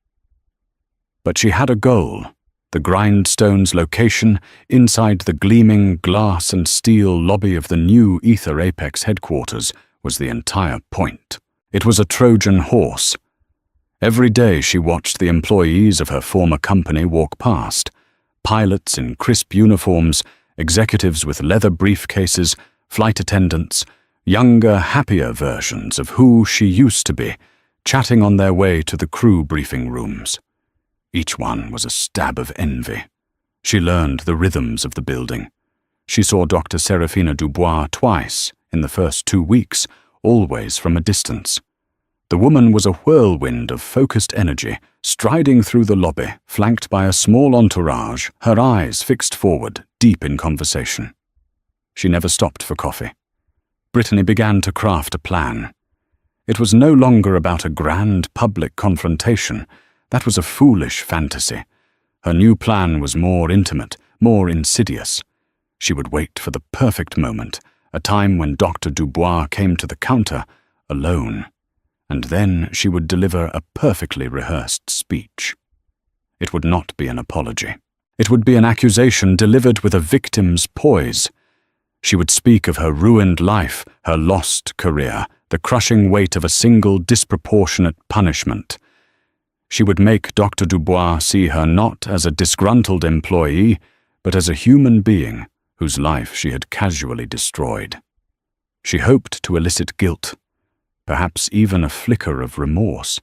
But she had a goal. The Grindstone's location inside the gleaming glass and steel lobby of the new Ether Apex headquarters was the entire point. It was a Trojan horse. Every day she watched the employees of her former company walk past, pilots in crisp uniforms, executives with leather briefcases, flight attendants, younger, happier versions of who she used to be, chatting on their way to the crew briefing rooms. Each one was a stab of envy. She learned the rhythms of the building. She saw Dr. Serafina Dubois twice in the first 2 weeks, always from a distance. The woman was a whirlwind of focused energy, striding through the lobby, flanked by a small entourage, her eyes fixed forward, deep in conversation. She never stopped for coffee. Brittany began to craft a plan. It was no longer about a grand public confrontation. That was a foolish fantasy. Her new plan was more intimate, more insidious. She would wait for the perfect moment, a time when Dr. Dubois came to the counter, alone, and then she would deliver a perfectly rehearsed speech. It would not be an apology. It would be an accusation delivered with a victim's poise. She would speak of her ruined life, her lost career, the crushing weight of a single disproportionate punishment. She would make Dr. Dubois see her not as a disgruntled employee, but as a human being whose life she had casually destroyed. She hoped to elicit guilt, perhaps even a flicker of remorse.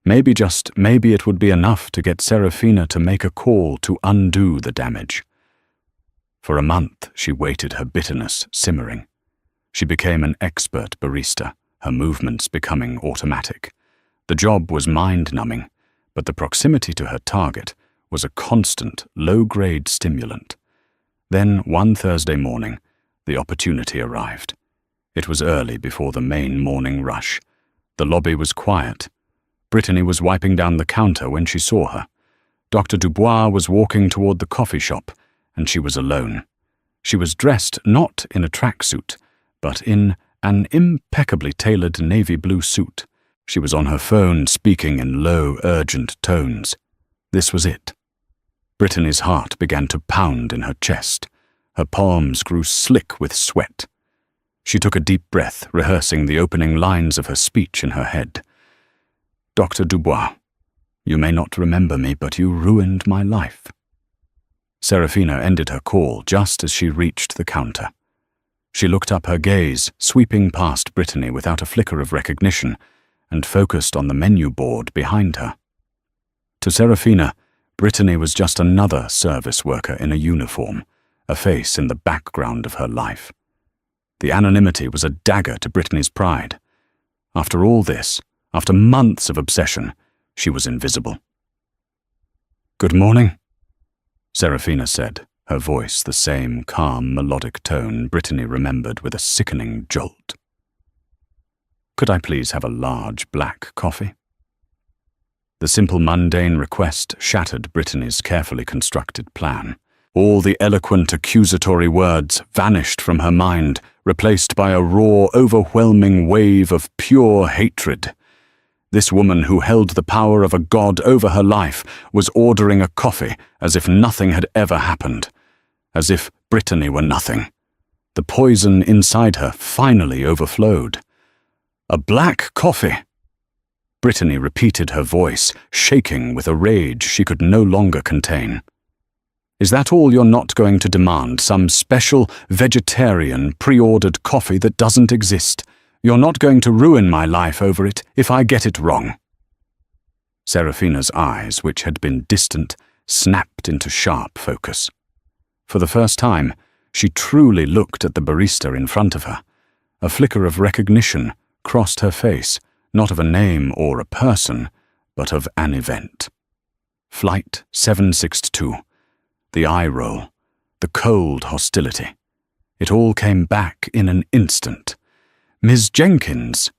Maybe it would be enough to get Serafina to make a call to undo the damage. For a month she waited, her bitterness simmering. She became an expert barista, her movements becoming automatic. The job was mind-numbing, but the proximity to her target was a constant, low-grade stimulant. Then, one Thursday morning, the opportunity arrived. It was early before the main morning rush. The lobby was quiet. Brittany was wiping down the counter when she saw her. Dr. Dubois was walking toward the coffee shop, and she was alone. She was dressed not in a tracksuit, but in an impeccably tailored navy blue suit. She was on her phone, speaking in low, urgent tones. This was it. Brittany's heart began to pound in her chest. Her palms grew slick with sweat. She took a deep breath, rehearsing the opening lines of her speech in her head. "Dr. Dubois, you may not remember me, but you ruined my life." Serafina ended her call just as she reached the counter. She looked up, her gaze sweeping past Brittany without a flicker of recognition, and focused on the menu board behind her. To Serafina, Brittany was just another service worker in a uniform, a face in the background of her life. The anonymity was a dagger to Brittany's pride. After all this, after months of obsession, she was invisible. "Good morning," Serafina said, her voice the same calm, melodic tone Brittany remembered with a sickening jolt. "Could I please have a large black coffee?" The simple, mundane request shattered Brittany's carefully constructed plan. All the eloquent, accusatory words vanished from her mind, replaced by a raw, overwhelming wave of pure hatred. This woman who held the power of a god over her life was ordering a coffee as if nothing had ever happened, as if Brittany were nothing. The poison inside her finally overflowed. "A black coffee!" Brittany repeated, her voice shaking with a rage she could no longer contain. "Is that all you're not going to demand? Some special, vegetarian, pre-ordered coffee that doesn't exist? You're not going to ruin my life over it if I get it wrong?" Serafina's eyes, which had been distant, snapped into sharp focus. For the first time, she truly looked at the barista in front of her. A flicker of recognition crossed her face, not of a name or a person, but of an event. Flight 762. The eye roll, the cold hostility. It all came back in an instant. "Ms. Jenkins,"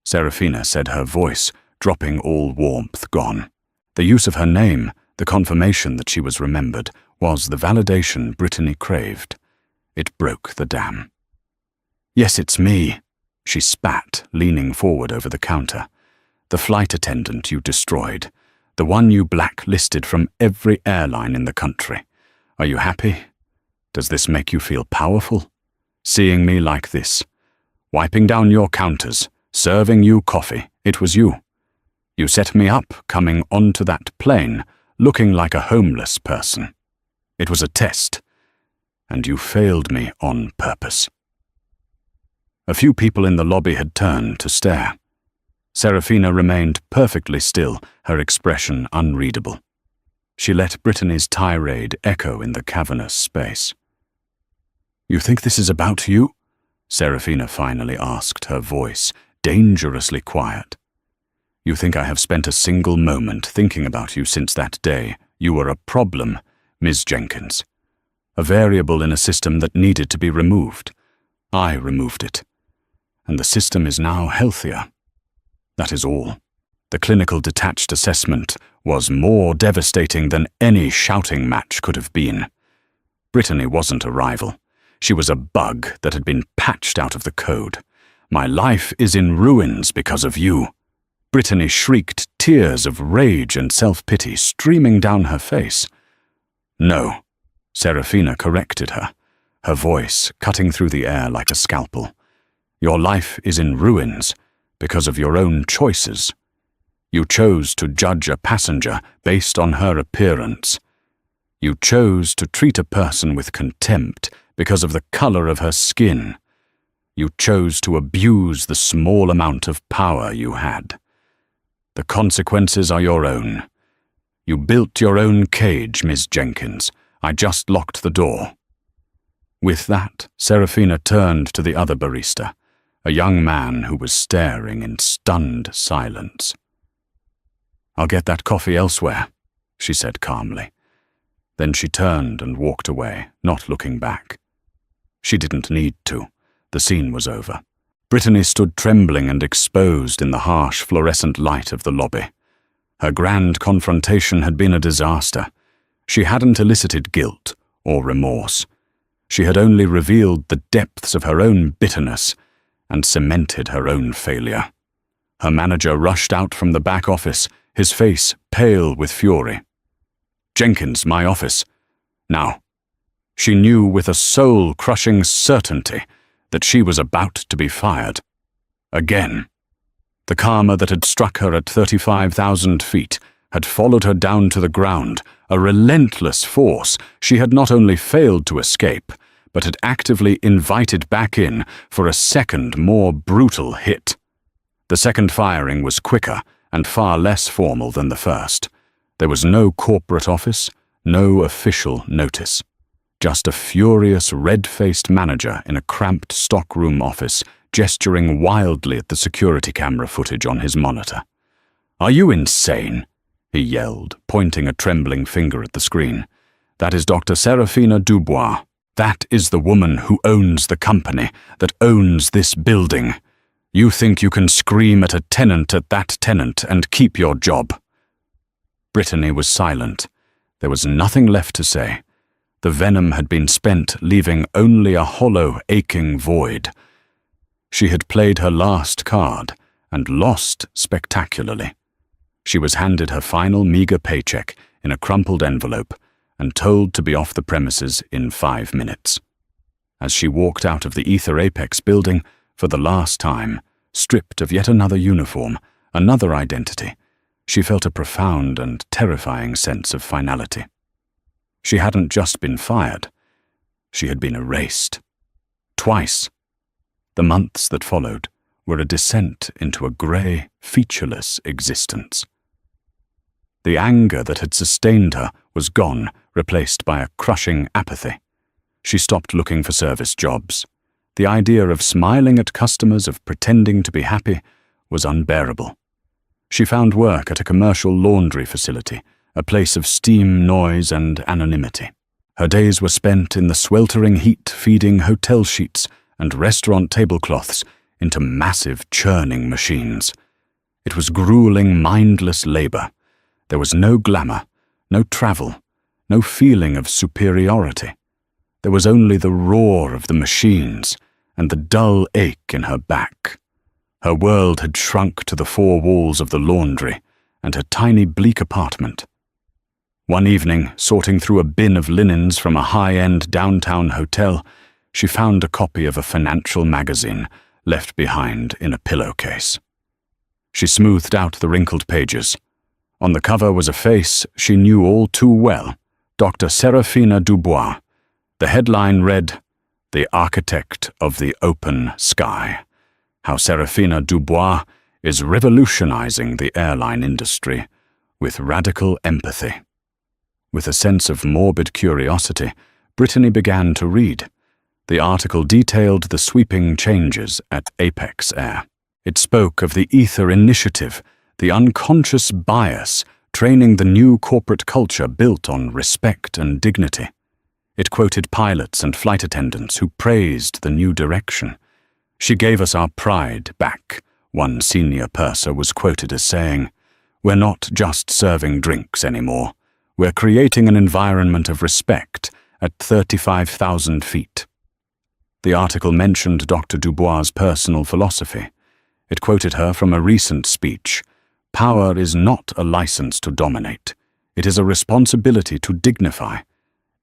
Serafina said, her voice dropping, all warmth gone. The use of her name, the confirmation that she was remembered, was the validation Brittany craved. It broke the dam. "Yes, it's me," she spat, leaning forward over the counter. "The flight attendant you destroyed, the one you blacklisted from every airline in the country. Are you happy? Does this make you feel powerful? Seeing me like this, wiping down your counters, serving you coffee, it was you. You set me up coming onto that plane, looking like a homeless person. It was a test, and you failed me on purpose." A few people in the lobby had turned to stare. Serafina remained perfectly still, her expression unreadable. She let Brittany's tirade echo in the cavernous space. "You think this is about you?" Serafina finally asked, her voice dangerously quiet. "You think I have spent a single moment thinking about you since that day you were a problem, Ms. Jenkins? A variable in a system that needed to be removed. I removed it. And the system is now healthier. That is all. The clinical detached assessment was more devastating than any shouting match could have been. Brittany wasn't a rival. She was a bug that had been patched out of the code. My life is in ruins because of you." Brittany shrieked, tears of rage and self-pity streaming down her face. "No," Serafina corrected her, her voice cutting through the air like a scalpel. "Your life is in ruins because of your own choices. You chose to judge a passenger based on her appearance. You chose to treat a person with contempt because of the color of her skin. You chose to abuse the small amount of power you had. The consequences are your own. You built your own cage, Ms. Jenkins. I just locked the door." With that, Serafina turned to the other barista, a young man who was staring in stunned silence. "I'll get that coffee elsewhere," she said calmly. Then she turned and walked away, not looking back. She didn't need to. The scene was over. Brittany stood trembling and exposed in the harsh fluorescent light of the lobby. Her grand confrontation had been a disaster. She hadn't elicited guilt or remorse. She had only revealed the depths of her own bitterness and cemented her own failure. Her manager rushed out from the back office, his face pale with fury. "Jenkins, my office. Now." She knew with a soul-crushing certainty that she was about to be fired. Again. The karma that had struck her at 35,000 feet had followed her down to the ground, a relentless force she had not only failed to escape, but had actively invited back in for a second, more brutal hit. The second firing was quicker and far less formal than the first. There was no corporate office, no official notice. Just a furious, red-faced manager in a cramped stockroom office gesturing wildly at the security camera footage on his monitor. "Are you insane?" he yelled, pointing a trembling finger at the screen. "That is Dr. Serafina Dubois. That is the woman who owns the company, that owns this building. You think you can scream at a tenant at that tenant and keep your job?" Brittany was silent. There was nothing left to say. The venom had been spent, leaving only a hollow, aching void. She had played her last card and lost spectacularly. She was handed her final meager paycheck in a crumpled envelope and told to be off the premises in 5 minutes. As she walked out of the Ether Apex building for the last time, stripped of yet another uniform, another identity, she felt a profound and terrifying sense of finality. She hadn't just been fired. She had been erased. Twice. The months that followed were a descent into a grey, featureless existence. The anger that had sustained her was gone, replaced by a crushing apathy. She stopped looking for service jobs. The idea of smiling at customers, of pretending to be happy, was unbearable. She found work at a commercial laundry facility, a place of steam, noise, and anonymity. Her days were spent in the sweltering heat, feeding hotel sheets and restaurant tablecloths into massive churning machines. It was grueling, mindless labor. There was no glamour, no travel, no feeling of superiority. There was only the roar of the machines and the dull ache in her back. Her world had shrunk to the 4 walls of the laundry and her tiny bleak apartment. One evening, sorting through a bin of linens from a high-end downtown hotel, she found a copy of a financial magazine left behind in a pillowcase. She smoothed out the wrinkled pages. On the cover was a face she knew all too well, Dr. Serafina Dubois. The headline read, "The Architect of the Open Sky. How Serafina Dubois is revolutionizing the airline industry with radical empathy." With a sense of morbid curiosity, Brittany began to read. The article detailed the sweeping changes at Apex Air. It spoke of the Ether Initiative, the unconscious bias training the new corporate culture built on respect and dignity. It quoted pilots and flight attendants who praised the new direction. "She gave us our pride back," one senior purser was quoted as saying. "We're not just serving drinks anymore. We're creating an environment of respect at 35,000 feet. The article mentioned Dr. Dubois' personal philosophy. It quoted her from a recent speech. "Power is not a license to dominate. It is a responsibility to dignify.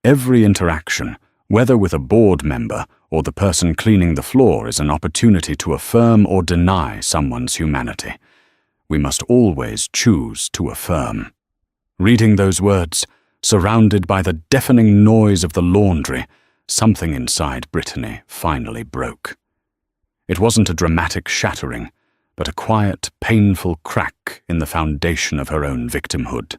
Every interaction, whether with a board member or the person cleaning the floor, is an opportunity to affirm or deny someone's humanity. We must always choose to affirm." Reading those words, surrounded by the deafening noise of the laundry, something inside Brittany finally broke. It wasn't a dramatic shattering, but a quiet, painful crack in the foundation of her own victimhood.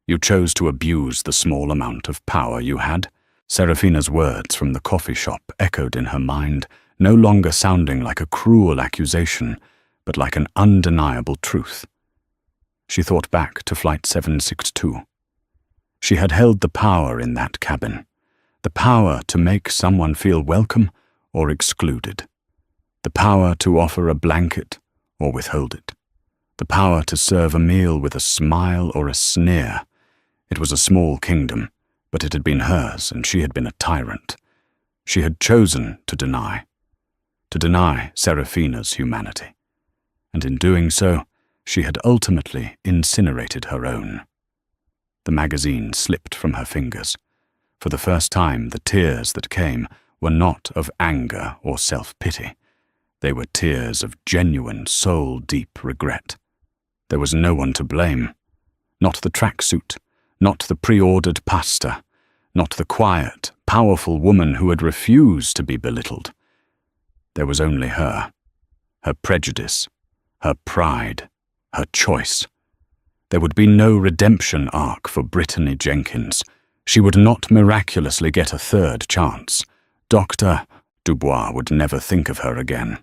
"You chose to abuse the small amount of power you had." Serafina's words from the coffee shop echoed in her mind, no longer sounding like a cruel accusation, but like an undeniable truth. She thought back to Flight 762. She had held the power in that cabin, the power to make someone feel welcome or excluded, the power to offer a blanket or withhold it, the power to serve a meal with a smile or a sneer. It was a small kingdom, but it had been hers, and she had been a tyrant. She had chosen to deny Serafina's humanity, and in doing so, she had ultimately incinerated her own. The magazine slipped from her fingers. For the first time, the tears that came were not of anger or self-pity. They were tears of genuine, soul-deep regret. There was no one to blame. Not the tracksuit, not the pre-ordered pasta, not the quiet, powerful woman who had refused to be belittled. There was only her prejudice, her pride, her choice. There would be no redemption arc for Brittany Jenkins. She would not miraculously get a third chance. Dr. Dubois would never think of her again.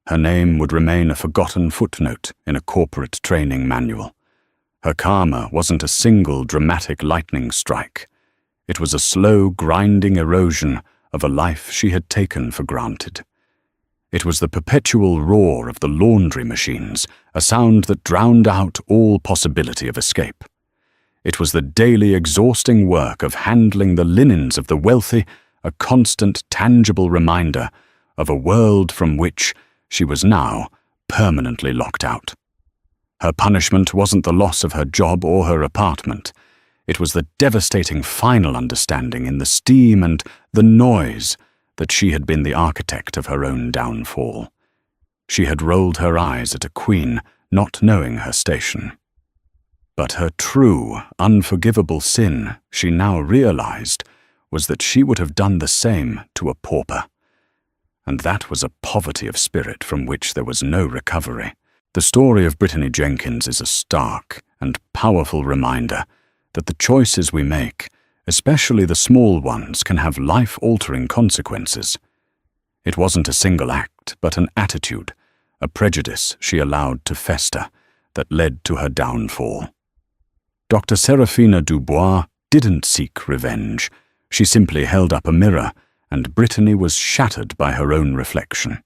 Her name would remain a forgotten footnote in a corporate training manual. Her karma wasn't a single dramatic lightning strike. It was a slow, grinding erosion of a life she had taken for granted. It was the perpetual roar of the laundry machines, a sound that drowned out all possibility of escape. It was the daily exhausting work of handling the linens of the wealthy, a constant, tangible reminder of a world from which she was now permanently locked out. Her punishment wasn't the loss of her job or her apartment. It was the devastating final understanding in the steam and the noise that she had been the architect of her own downfall. She had rolled her eyes at a queen, not knowing her station. But her true, unforgivable sin, she now realized, was that she would have done the same to a pauper. And that was a poverty of spirit from which there was no recovery. The story of Brittany Jenkins is a stark and powerful reminder that the choices we make, especially the small ones, can have life-altering consequences. It wasn't a single act, but an attitude, a prejudice she allowed to fester, that led to her downfall. Dr. Serafina Dubois didn't seek revenge. She simply held up a mirror, and Brittany was shattered by her own reflection.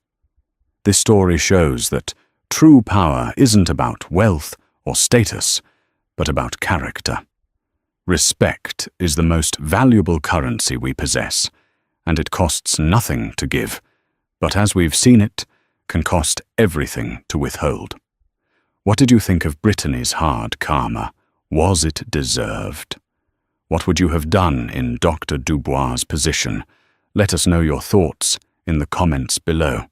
This story shows that true power isn't about wealth or status, but about character. Respect is the most valuable currency we possess, and it costs nothing to give, but as we've seen it, can cost everything to withhold. What did you think of Brittany's hard karma? Was it deserved? What would you have done in Dr. Dubois' position? Let us know your thoughts in the comments below.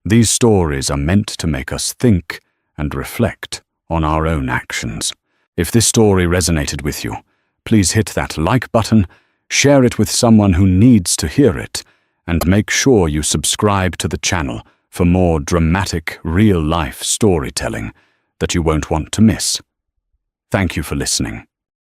These stories are meant to make us think and reflect on our own actions. If this story resonated with you, please hit that like button, share it with someone who needs to hear it, and make sure you subscribe to the channel for more dramatic, real-life storytelling that you won't want to miss. Thank you for listening.